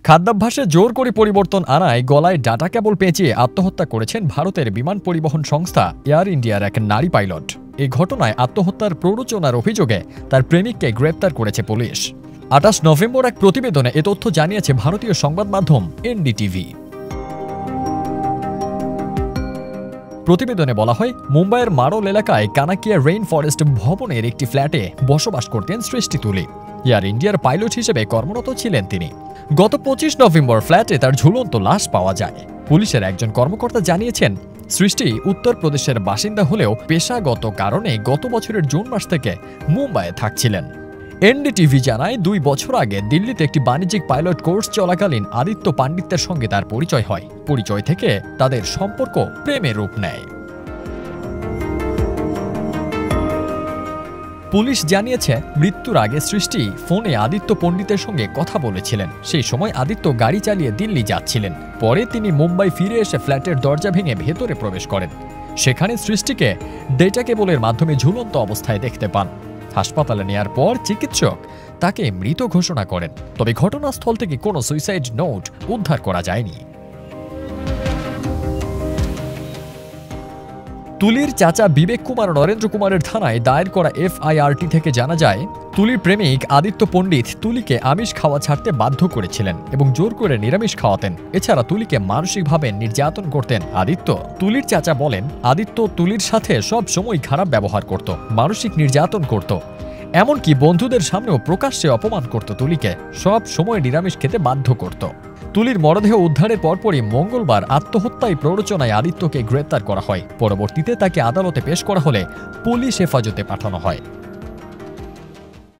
খাদ্যাভ্যাসে জোর করে পরিবর্তন আনায় গলায় ডাটা কেবল পেঁচিয়ে আত্মহত্যা করেছেন ভারতের বিমান পরিবহন সংস্থা এয়ার ইন্ডিয়ার এক নারী পাইলট। এই ঘটনায় আত্মহত্যার প্ররোচনার অভিযোগে তার প্রেমিককে গ্রেপ্তার করেছে পুলিশ। ২৮ নভেম্বর এক প্রতিবেদনে এ তথ্য জানিয়েছে ভারতীয় সংবাদ মাধ্যম এনডিটিভি। প্রতিবেদনে বলা হয়, মুম্বাইয়ের মারোল এলাকায় কানাকিয়া রেইন ফরেস্ট ভবনের একটি ফ্ল্যাটে বসবাস করতেন সৃষ্টি তুলি। এয়ার ইন্ডিয়ার পাইলট হিসেবে কর্মরত ছিলেন তিনি। গত ২৫ নভেম্বর ফ্ল্যাটে তার ঝুলন্ত লাশ পাওয়া যায়। পুলিশের একজন কর্মকর্তা জানিয়েছেন, সৃষ্টি উত্তরপ্রদেশের বাসিন্দা হলেও পেশাগত কারণে গত বছরের জুন মাস থেকে মুম্বাইয়ে থাকছিলেন। এনডিটিভি জানায়, ২ বছর আগে দিল্লিতে একটি বাণিজ্যিক পাইলট কোর্স চলাকালীন আদিত্য পাণ্ডিত্যের সঙ্গে তার পরিচয় হয়। পরিচয় থেকে তাদের সম্পর্ক প্রেমে রূপ নেয়। পুলিশ জানিয়েছে, মৃত্যুর আগে সৃষ্টি ফোনে আদিত্য পণ্ডিতের সঙ্গে কথা বলেছিলেন। সেই সময় আদিত্য গাড়ি চালিয়ে দিল্লি যাচ্ছিলেন। পরে তিনি মুম্বাই ফিরে এসে ফ্ল্যাটের দরজা ভেঙে ভেতরে প্রবেশ করেন। সেখানে সৃষ্টিকে ডেটা কেবলের মাধ্যমে ঝুলন্ত অবস্থায় দেখতে পান। হাসপাতালে নেয়ার পর চিকিৎসক তাকে মৃত ঘোষণা করেন। তবে ঘটনাস্থল থেকে কোনো সুইসাইড নোট উদ্ধার করা যায়নি। তুলির চাচা বিবেক কুমার নরেন্দ্র কুমারের থানায় দায়ের করা এফআইআরটি থেকে জানা যায়, তুলির প্রেমিক আদিত্য পণ্ডিত তুলিকে আমিষ খাওয়া ছাড়তে বাধ্য করেছিলেন এবং জোর করে নিরামিষ খাওয়াতেন। এছাড়া তুলিকে মানসিকভাবে নির্যাতন করতেন আদিত্য। তুলির চাচা বলেন, আদিত্য তুলির সাথে সব সময় খারাপ ব্যবহার করত, মানসিক নির্যাতন করত, এমনকি বন্ধুদের সামনেও প্রকাশ্যে অপমান করত। তুলিকে সব সময় নিরামিষ খেতে বাধ্য করত। তুলির মরদেহ উদ্ধারের পরপরই মঙ্গলবার আত্মহত্যায় প্ররোচনায় আদিত্যকে গ্রেপ্তার করা হয়। পরবর্তীতে তাকে আদালতে পেশ করা হলে পুলিশ হেফাজতে পাঠানো হয়।